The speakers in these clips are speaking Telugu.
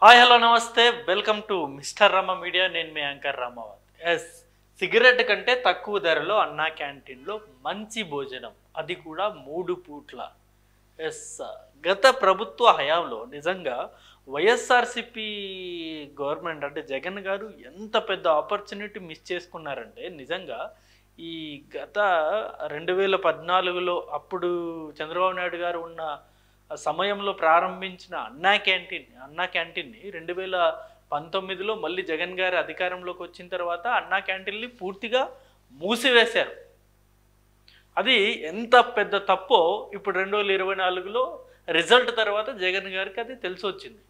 హాయ్ హలో నమస్తే welcome to mister Rama media. నేను మీ యాంకర్ రామావత్. ఎస్, సిగరెట్ కంటే తక్కువ ధరలో అన్నా క్యాంటీన్లో మంచి భోజనం, అది కూడా 3 పూట్ల. ఎస్, గత ప్రభుత్వ హయాంలో నిజంగా వైఎస్ఆర్సిపి గవర్నమెంట్ అంటే జగన్ గారు ఎంత పెద్ద ఆపర్చునిటీ మిస్ చేసుకున్నారంటే, నిజంగా ఈ గత 2014లో అప్పుడు చంద్రబాబు నాయుడు గారు ఉన్న సమయంలో ప్రారంభించిన అన్నా క్యాంటీన్ని 2019లో మళ్ళీ జగన్ గారు అధికారంలోకి వచ్చిన తర్వాత అన్నా క్యాంటీన్ని పూర్తిగా మూసివేశారు. అది ఎంత పెద్ద తప్పో ఇప్పుడు 2024లో రిజల్ట్ తర్వాత జగన్ గారికి అది తెలిసి వచ్చింది.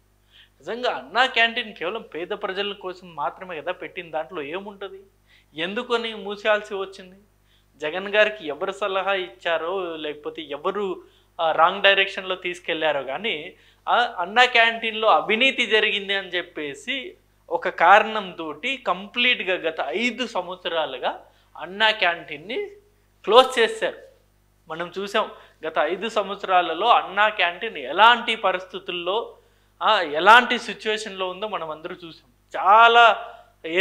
నిజంగా అన్నా క్యాంటీన్ కేవలం పేద ప్రజల కోసం మాత్రమే కదా పెట్టిన, దాంట్లో ఏముంటుంది, ఎందుకని మూసేయాల్సి వచ్చింది? జగన్ గారికి ఎవరు సలహా ఇచ్చారో లేకపోతే ఎవరు రాంగ్ డైరెక్షన్లో తీసుకెళ్లారో కానీ అన్నా క్యాంటీన్లో అవినీతి జరిగింది అని చెప్పేసి ఒక కారణంతో కంప్లీట్గా గత 5 సంవత్సరాలుగా అన్నా క్యాంటీన్ని క్లోజ్ చేశారు. మనం చూసాం గత 5 సంవత్సరాలలో అన్నా క్యాంటీన్ ఎలాంటి పరిస్థితుల్లో ఎలాంటి సిచ్యువేషన్లో ఉందో మనం అందరూ చూసాం. చాలా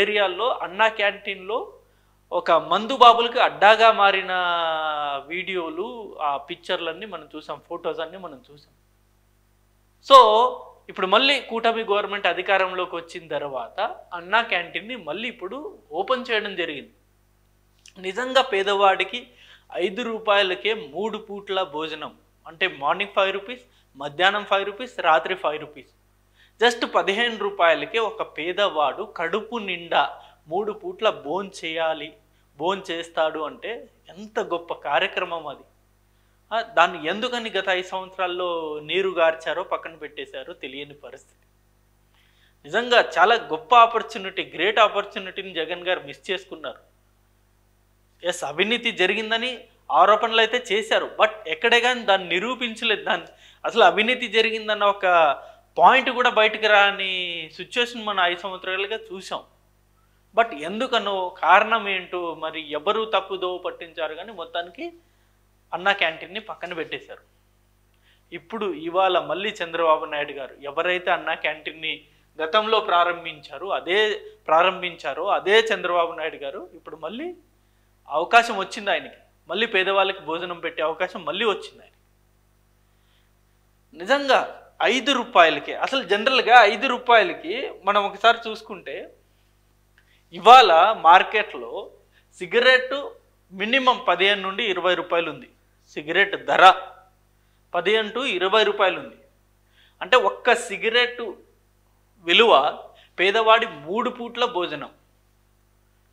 ఏరియాల్లో అన్నా క్యాంటీన్లో ఒక మందు బాబులకి అడ్డాగా మారిన వీడియోలు, ఆ పిక్చర్లన్నీ మనం చూసాం, ఫొటోస్ అన్నీ మనం చూసాం. సో ఇప్పుడు మళ్ళీ కూటమి గవర్నమెంట్ అధికారంలోకి వచ్చిన తర్వాత అన్నా క్యాంటీన్ని మళ్ళీ ఇప్పుడు ఓపెన్ చేయడం జరిగింది. నిజంగా పేదవాడికి 5 రూపాయలకే 3 పూట్ల భోజనం, అంటే మార్నింగ్ 5 రూపీస్, మధ్యాహ్నం 5 రూపీస్, రాత్రి 5 రూపీస్. జస్ట్ 15 రూపాయలకే ఒక పేదవాడు కడుపు నిండా 3 పూట్ల భోజనం చేస్తాడు అంటే ఎంత గొప్ప కార్యక్రమం అది. దాన్ని ఎందుకని గత 5 సంవత్సరాల్లో నీరు గార్చారో పక్కన పెట్టేశారో తెలియని పరిస్థితి. నిజంగా చాలా గొప్ప ఆపర్చునిటీ, గ్రేట్ ఆపర్చునిటీని జగన్ గారు మిస్ చేసుకున్నారు. ఎస్, అవినీతి జరిగిందని ఆరోపణలు అయితే చేశారు, బట్ ఎక్కడే కానీ దాన్ని నిరూపించలేదు. దాన్ని అసలు అవినీతి జరిగిందన్న ఒక పాయింట్ కూడా బయటకు రాని సిచ్యువేషన్ మనం 5 సంవత్సరాలుగా చూసాం. బట్ ఎందుకనో, కారణం ఏంటో మరి, ఎవరు తప్పుదో పట్టించారు కానీ మొత్తానికి అన్నా క్యాంటీన్ని పక్కన పెట్టేశారు. ఇప్పుడు ఇవాళ మళ్ళీ చంద్రబాబు నాయుడు గారు ఎవరైతే అన్నా క్యాంటీన్ని గతంలో ప్రారంభించారో అదే చంద్రబాబు నాయుడు గారు ఇప్పుడు మళ్ళీ అవకాశం వచ్చింది ఆయనకి, మళ్ళీ పేదవాళ్ళకి భోజనం పెట్టే అవకాశం మళ్ళీ వచ్చింది ఆయన. నిజంగా 5 రూపాయలకి, అసలు జనరల్గా 5 రూపాయలకి మనం ఒకసారి చూసుకుంటే ఇవాళ మార్కెట్లో సిగరెట్ మినిమం 15 నుండి 20 రూపాయలు ఉంది. సిగరెట్ ధర 15 to 20 రూపాయలు ఉంది. అంటే ఒక్క సిగరెట్ విలువ పేదవాడి 3 పూట్ల భోజనం.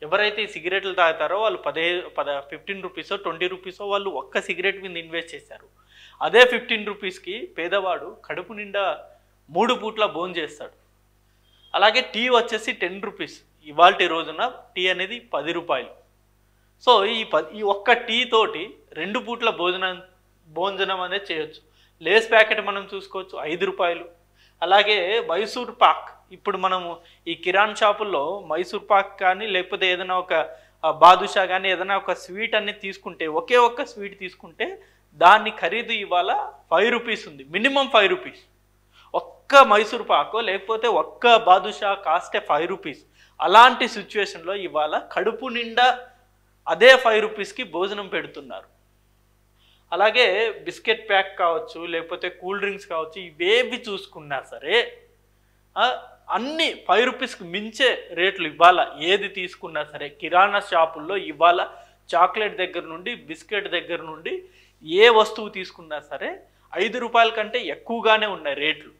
ఎవరైతే ఈ సిగరెట్లు తాగుతారో వాళ్ళు 15 రూపీసో 20 రూపీసో వాళ్ళు ఒక్క సిగరెట్ మీద ఇన్వెస్ట్ చేశారు. అదే 15 రూపీస్కి పేదవాడు కడుపు నిండా 3 పూట్ల భోజనం చేస్తాడు. అలాగే టీ వచ్చేసి 10 రూపీస్. ఇవాల్టి రోజున టీ అనేది 10 రూపాయలు. సో ఈ ఒక్క టీ తోటి 2 పూట్ల భోజనం అనేది చేయొచ్చు. లేస్ ప్యాకెట్ మనం చూసుకోవచ్చు 5 రూపాయలు. అలాగే మైసూర్ పాక్, ఇప్పుడు మనము ఈ కిరాణా షాపుల్లో మైసూర్ పాక్ కానీ లేకపోతే ఏదైనా ఒక బాదుషా కానీ ఏదైనా ఒక స్వీట్ అనేది తీసుకుంటే, ఒకే ఒక్క స్వీట్ తీసుకుంటే దాని ఖరీదు ఇవాళ 5 రూపీస్ ఉంది, మినిమం 5 రూపీస్. ఒక్క మైసూర్ పాకో లేకపోతే ఒక్క బాదుషా కాస్టే 5 రూపీస్. అలాంటి సిచ్యువేషన్లో ఇవాళ కడుపు నిండా అదే 5 రూపీస్కి భోజనం పెడుతున్నారు. అలాగే బిస్కెట్ ప్యాక్ కావచ్చు లేకపోతే కూల్ డ్రింక్స్ కావచ్చు, ఇవేవి చూసుకున్నా సరే అన్నీ 5 రూపీస్కి మించే రేట్లు ఇవాళ. ఏది తీసుకున్నా సరే కిరాణా షాపుల్లో ఇవాళ చాక్లెట్ దగ్గర నుండి బిస్కెట్ దగ్గర నుండి ఏ వస్తువు తీసుకున్నా సరే 5 రూపాయల కంటే ఎక్కువగానే ఉన్నాయి రేట్లు.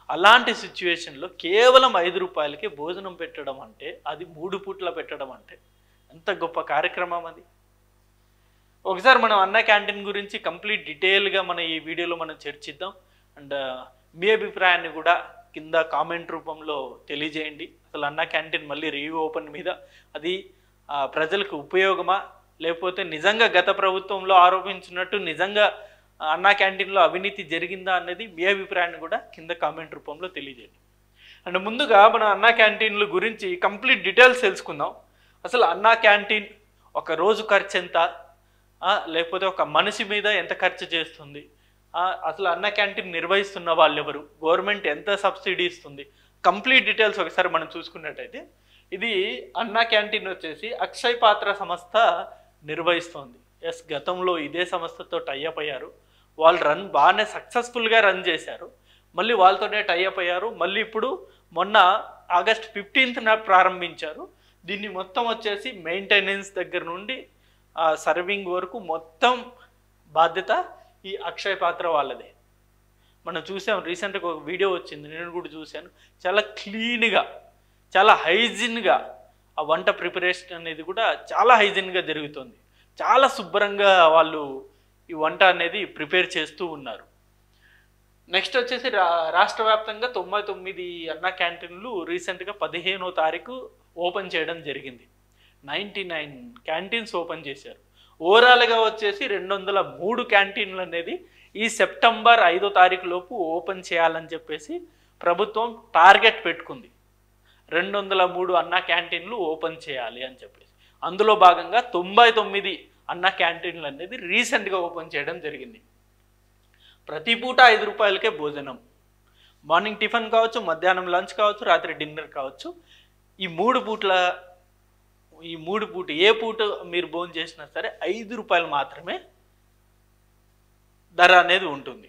అలాంటి సిచ్యువేషన్లో కేవలం 5 రూపాయలకి భోజనం పెట్టడం అంటే, అది 3 పూట్ల పెట్టడం అంటే ఎంత గొప్ప కార్యక్రమం అది. ఒకసారి మనం అన్నా క్యాంటీన్ గురించి కంప్లీట్ డీటెయిల్గా మన ఈ వీడియోలో మనం చర్చిద్దాం. అండ్ మీ అభిప్రాయాన్ని కూడా కింద కామెంట్ రూపంలో తెలియజేయండి. అసలు అన్నా క్యాంటీన్ మళ్ళీ రీఓపెన్ మీద అది ప్రజలకు ఉపయోగమా, లేకపోతే నిజంగా గత ప్రభుత్వంలో ఆరోపించినట్టు నిజంగా అన్నా క్యాంటీన్లో అవినీతి జరిగిందా అనేది మీ అభిప్రాయాన్ని కూడా కింద కామెంట్ రూపంలో తెలియజేయండి. అండ్ ముందుగా మన అన్నా క్యాంటీన్ల గురించి కంప్లీట్ డీటెయిల్స్ తెలుసుకుందాం. అసలు అన్నా క్యాంటీన్ ఒక రోజు ఖర్చు ఎంత, లేకపోతే ఒక మనిషి మీద ఎంత ఖర్చు చేస్తుంది, అసలు అన్న క్యాంటీన్ నిర్వహిస్తున్న వాళ్ళు ఎవరు, గవర్నమెంట్ ఎంత సబ్సిడీ ఇస్తుంది, కంప్లీట్ డీటెయిల్స్ ఒకసారి మనం చూసుకున్నట్టయితే ఇది అన్నా క్యాంటీన్ వచ్చేసి అక్షయ్ పాత్ర సంస్థ నిర్వహిస్తోంది. ఎస్, గతంలో ఇదే సంస్థతో టైఅప్ అయ్యారు. వాళ్ళు బాగానే సక్సెస్ఫుల్గా రన్ చేశారు. మళ్ళీ వాళ్ళతోనే టైఅప్ అయ్యారు. మళ్ళీ ఇప్పుడు మొన్న ఆగస్ట్ 15న ప్రారంభించారు. దీన్ని మొత్తం వచ్చేసి మెయింటెనెన్స్ దగ్గర నుండి సర్వింగ్ వరకు మొత్తం బాధ్యత ఈ అక్షయ్ పాత్ర వాళ్ళదే. మనం చూసాం, రీసెంట్గా ఒక వీడియో వచ్చింది, నేను కూడా చూశాను. చాలా క్లీన్గా, చాలా హైజీన్గా ఆ వంట ప్రిపరేషన్ అనేది కూడా చాలా హైజీన్గా జరుగుతుంది. చాలా శుభ్రంగా వాళ్ళు ఈ వంట అనేది ప్రిపేర్ చేస్తూ ఉన్నారు. నెక్స్ట్ వచ్చేసి రాష్ట్ర వ్యాప్తంగా 99 అన్నా క్యాంటీన్లు రీసెంట్గా 15వ తారీఖు ఓపెన్ చేయడం జరిగింది. 99 క్యాంటీన్స్ ఓపెన్ చేశారు. ఓవరాల్గా వచ్చేసి 203 క్యాంటీన్లు అనేది ఈ సెప్టెంబర్ 5వ తారీఖు లోపు ఓపెన్ చేయాలని చెప్పేసి ప్రభుత్వం టార్గెట్ పెట్టుకుంది. 203 అన్నా క్యాంటీన్లు ఓపెన్ చేయాలి అని చెప్పేసి. అందులో భాగంగా 99 అన్నా క్యాంటీన్లు అనేది రీసెంట్గా ఓపెన్ చేయడం జరిగింది. ప్రతి పూట 5 రూపాయలకే భోజనం. మార్నింగ్ టిఫిన్ కావచ్చు, మధ్యాహ్నం లంచ్ కావచ్చు, రాత్రి డిన్నర్ కావచ్చు. ఈ మూడు పూట ఏ పూట మీరు భోజనం చేసినా సరే 5 రూపాయలు మాత్రమే ధర అనేది ఉంటుంది.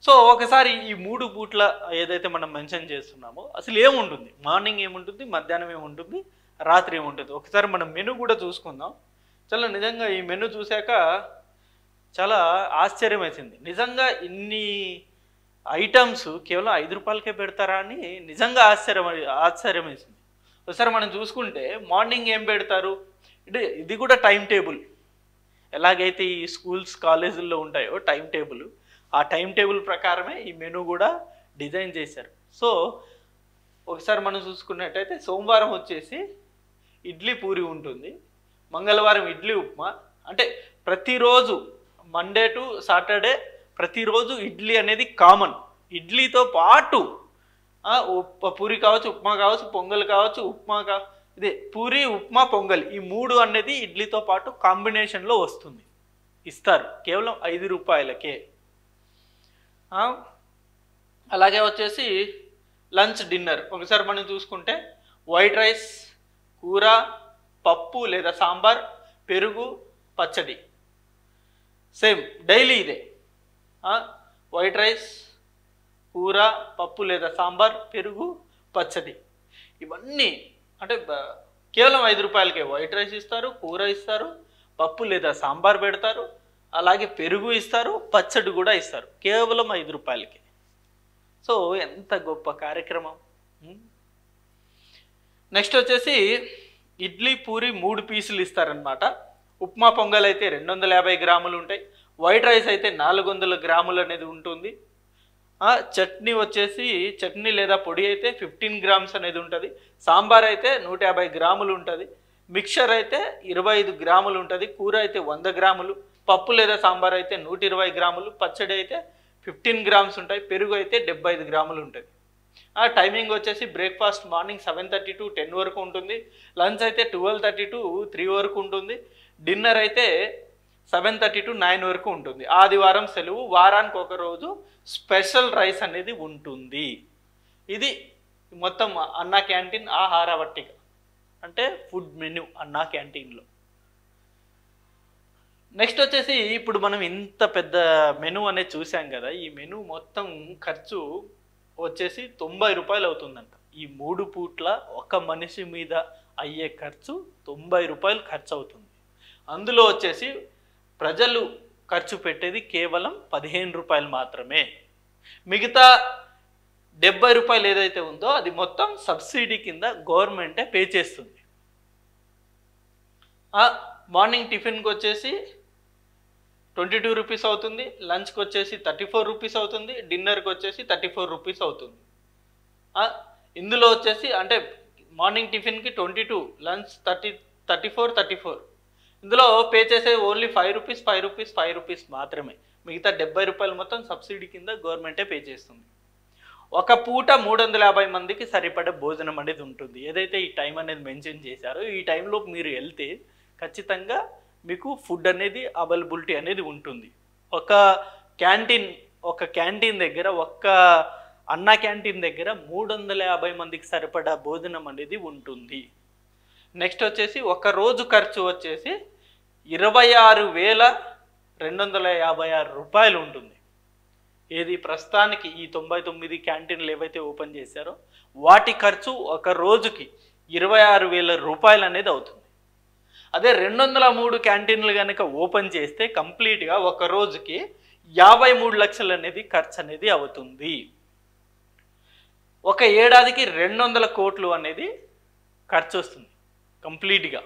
సో ఒకసారి ఈ 3 పూట్ల ఏదైతే మనం మెన్షన్ చేస్తున్నామో అసలు ఏముంటుంది, మార్నింగ్ ఏముంటుంది, మధ్యాహ్నం ఏముంటుంది, రాత్రి ఏముంటుంది, ఒకసారి మనం మెనూ కూడా చూసుకుందాం. చాలా నిజంగా ఈ మెనూ చూశాక చాలా ఆశ్చర్యం వేసింది. నిజంగా ఇన్ని ఐటమ్స్ కేవలం 5 రూపాయలకే పెడతారా అని నిజంగా ఆశ్చర్యం వేసింది. ఒకసారి మనం చూసుకుంటే మార్నింగ్ ఏం పెడతారు, ఇది కూడా టైం టేబుల్, ఎలాగైతే ఈ స్కూల్స్ కాలేజీల్లో ఉంటాయో టైం టేబుల్, ఆ టైం టేబుల్ ప్రకారమే ఈ మెనూ కూడా డిజైన్ చేశారు. సో ఒకసారి మనం చూసుకున్నట్టయితే సోమవారం వచ్చేసి ఇడ్లీ పూరి ఉంటుంది, మంగళవారం ఇడ్లీ ఉప్మా. అంటే ప్రతిరోజు మండే టు సాటర్డే ప్రతిరోజు ఇడ్లీ అనేది కామన్. ఇడ్లీతో పాటు పూరి కావచ్చు, ఉప్మా కావచ్చు, పొంగల్ కావచ్చు, ఇదే పూరి, ఉప్మా, పొంగల్ ఈ 3 అనేది ఇడ్లీతో పాటు కాంబినేషన్లో ఇస్తారు కేవలం 5 రూపాయలకే. అలాగే వచ్చేసి లంచ్, డిన్నర్ ఒకసారి మనం చూసుకుంటే వైట్ రైస్, కూర, పప్పు లేదా సాంబార్, పెరుగు, పచ్చడి. సేమ్ డైలీ ఇదే, వైట్ రైస్, కూర, పప్పు లేదా సాంబార్, పెరుగు, పచ్చడి. ఇవన్నీ అంటే కేవలం 5 రూపాయలకే వైట్ రైస్ ఇస్తారు, కూర ఇస్తారు, పప్పు లేదా సాంబార్ పెడతారు, అలాగే పెరుగు ఇస్తారు, పచ్చడి కూడా ఇస్తారు కేవలం 5 రూపాయలకే. సో ఎంత గొప్ప కార్యక్రమం. నెక్స్ట్ వచ్చేసి ఇడ్లీ పూరి 3 పీసులు ఇస్తారనమాట. ఉప్మా పొంగల్ అయితే 250 గ్రాములు ఉంటాయి. వైట్ రైస్ అయితే 400 గ్రాములు అనేది ఉంటుంది. చట్నీ వచ్చేసి చట్నీ లేదా పొడి అయితే 15 గ్రామ్స్ అనేది ఉంటుంది. సాంబార్ అయితే 150 గ్రాములు ఉంటుంది. మిక్చర్ అయితే 25 గ్రాములు ఉంటుంది. కూర అయితే 100 గ్రాములు. పప్పు లేదా సాంబార్ అయితే 120 గ్రాములు. పచ్చడి అయితే 15 గ్రామ్స్ ఉంటాయి. పెరుగు అయితే 75 గ్రాములు ఉంటుంది. టైమింగ్ వచ్చేసి బ్రేక్ఫాస్ట్ మార్నింగ్ 7:30 to 10 వరకు ఉంటుంది. లంచ్ అయితే 12:30 to 3 వరకు ఉంటుంది. డిన్నర్ అయితే 7:30 to 9 వరకు ఉంటుంది. ఆదివారం సెలవు, వారానికి ఒక రోజు స్పెషల్ రైస్ అనేది ఉంటుంది. ఇది మొత్తం అన్నా క్యాంటీన్ ఆహార పట్టిక, అంటే ఫుడ్ మెనూ అన్నా క్యాంటీన్లో. నెక్స్ట్ వచ్చేసి ఇప్పుడు మనం ఇంత పెద్ద మెనూ అనేది చూసాం కదా, ఈ మెనూ మొత్తం ఖర్చు వచ్చేసి 90 రూపాయలు అవుతుందంట. ఈ 3 పూట్ల ఒక మనిషి మీద అయ్యే ఖర్చు 90 రూపాయలు ఖర్చు అవుతుంది. అందులో వచ్చేసి ప్రజలు ఖర్చు పెట్టేది కేవలం 15 రూపాయలు మాత్రమే. మిగతా 70 రూపాయలు ఏదైతే ఉందో అది మొత్తం సబ్సిడీ కింద గవర్నమెంటే పే చేస్తుంది. మార్నింగ్ టిఫిన్కి వచ్చేసి 22 రూపీస్ అవుతుంది. లంచ్కి వచ్చేసి 34 రూపీస్ అవుతుంది. డిన్నర్కి వచ్చేసి 34 రూపీస్ అవుతుంది. ఇందులో వచ్చేసి అంటే మార్నింగ్ టిఫిన్కి 22, లంచ్ 34. ఇందులో పే చేసే ఓన్లీ 5 రూపీస్ మాత్రమే. మిగతా 70 రూపాయలు మొత్తం సబ్సిడీ కింద గవర్నమెంటే పే చేస్తుంది. ఒక పూట 350 మందికి సరిపడే భోజనం అనేది ఉంటుంది. ఏదైతే ఈ టైం అనేది మెన్షన్ చేశారో ఈ టైంలో మీరు వెళ్తే ఖచ్చితంగా మీకు ఫుడ్ అనేది అవైలబిలిటీ అనేది ఉంటుంది. ఒక క్యాంటీన్ ఒక క్యాంటీన్ దగ్గర అన్నా క్యాంటీన్ దగ్గర 350 మందికి సరిపడా భోజనం అనేది ఉంటుంది. నెక్స్ట్ వచ్చేసి ఒక రోజు ఖర్చు వచ్చేసి 26,256 రూపాయలు ఉంటుంది. ఏది ప్రస్తుతానికి ఈ 99 క్యాంటీన్లు ఏవైతే ఓపెన్ చేశారో వాటి ఖర్చు ఒక రోజుకి 26,000 రూపాయలు అనేది అవుతుంది. అదే 203 క్యాంటీన్లు కనుక ఓపెన్ చేస్తే కంప్లీట్గా ఒక రోజుకి 53 లక్షలు అనేది ఖర్చు అనేది అవుతుంది. ఒక ఏడాదికి 200 కోట్లు అనేది ఖర్చు వస్తుంది కంప్లీట్గా.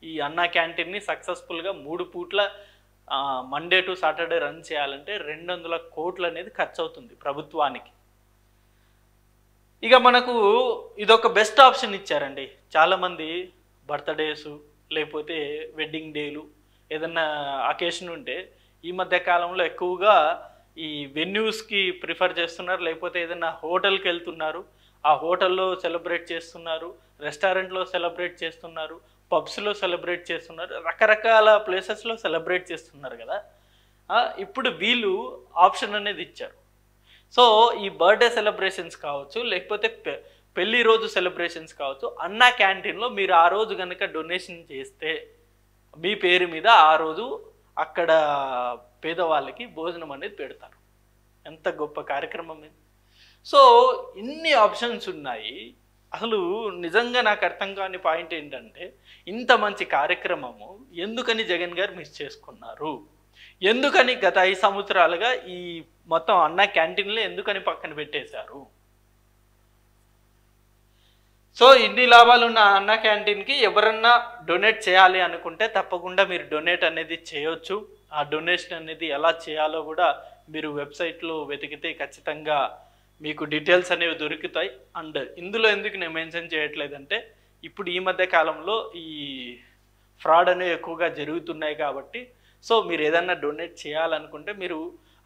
ఈ అన్నా క్యాంటీన్ని సక్సెస్ఫుల్గా 3 పూట్ల మండే టు సాటర్డే రన్ చేయాలంటే 200 కోట్లు అనేది ఖర్చు అవుతుంది ప్రభుత్వానికి. ఇక మనకు ఇదొక బెస్ట్ ఆప్షన్ ఇచ్చారండి. చాలామంది బర్త్డేసు లేకపోతే వెడ్డింగ్ డేలు ఏదన్నా అకేషన్ ఉంటే ఈ మధ్య కాలంలో ఎక్కువగా ఈ వెన్యూస్కి ప్రిఫర్ చేస్తున్నారు, లేకపోతే ఏదైనా హోటల్కి వెళ్తున్నారు, ఆ హోటల్లో సెలబ్రేట్ చేస్తున్నారు, రెస్టారెంట్లో సెలబ్రేట్ చేస్తున్నారు, పబ్స్లో సెలబ్రేట్ చేస్తున్నారు, రకరకాల ప్లేసెస్లో సెలబ్రేట్ చేస్తున్నారు కదా. ఇప్పుడు వీళ్ళు ఆప్షన్ అనేది ఇచ్చారు. సో ఈ బర్త్డే సెలబ్రేషన్స్ కావచ్చు, లేకపోతే పెళ్లి రోజు సెలబ్రేషన్స్ కావచ్చు, అన్నా క్యాంటీన్లో మీరు ఆ రోజు కనుక డొనేషన్ చేస్తే మీ పేరు మీద ఆ రోజు అక్కడ పేదవాళ్ళకి భోజనం అనేది పెడతారు. ఎంత గొప్ప కార్యక్రమం ఇది. సో ఇన్ని ఆప్షన్స్ ఉన్నాయి. అసలు నిజంగా నాకు అర్థం కాని పాయింట్ ఏంటంటే, ఇంత మంచి కార్యక్రమము ఎందుకని జగన్ గారు మిస్ చేసుకున్నారు? ఎందుకని గత 5 సంవత్సరాలుగా ఈ మొత్తం అన్నా క్యాంటీన్లో ఎందుకని పక్కన పెట్టేశారు? సో ఇన్ని లాభాలు ఉన్న అన్నా క్యాంటీన్కి ఎవరన్నా డొనేట్ చేయాలి అనుకుంటే తప్పకుండా మీరు డొనేట్ అనేది చేయొచ్చు. ఆ డొనేషన్ అనేది ఎలా చేయాలో కూడా మీరు వెబ్సైట్లో వెతికితే ఖచ్చితంగా మీకు డీటెయిల్స్ అనేవి దొరుకుతాయి. అండ్ ఇందులో ఎందుకు నేను మెన్షన్ చేయట్లేదంటే, ఇప్పుడు ఈ మధ్య కాలంలో ఈ ఫ్రాడ్ అనేవి ఎక్కువగా జరుగుతున్నాయి కాబట్టి, సో మీరు ఏదన్నా డొనేట్ చేయాలనుకుంటే మీరు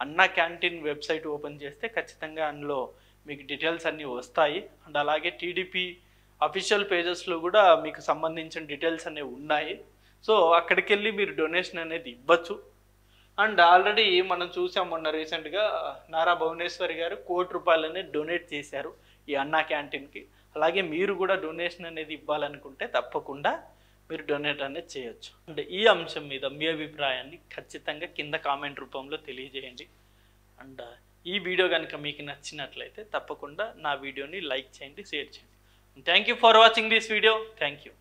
అన్నా క్యాంటీన్ వెబ్సైట్ ఓపెన్ చేస్తే ఖచ్చితంగా అందులో మీకు డీటెయిల్స్ అన్నీ వస్తాయి. అండ్ అలాగే టీడీపీ అఫీషియల్ పేజెస్లో కూడా మీకు సంబంధించిన డీటెయిల్స్ అనేవి ఉన్నాయి. సో అక్కడికి వెళ్ళి మీరు డొనేషన్ అనేది ఇవ్వచ్చు. అండ్ ఆల్రెడీ మనం చూసాం మొన్న రీసెంట్గా నారా భువనేశ్వరి గారు ₹1,00,00,000 అనేది డొనేట్ చేశారు ఈ అన్నా క్యాంటీన్కి. అలాగే మీరు కూడా డొనేషన్ అనేది ఇవ్వాలనుకుంటే తప్పకుండా మీరు డొనేట్ అనేది చేయొచ్చు. అండ్ ఈ అంశం మీద మీ అభిప్రాయాన్ని ఖచ్చితంగా కింద కామెంట్ రూపంలో తెలియజేయండి. అండ్ ఈ వీడియో కనుక మీకు నచ్చినట్లయితే తప్పకుండా నా వీడియోని లైక్ చేయండి, షేర్ చేయండి. Thank you for watching this video. Thank you.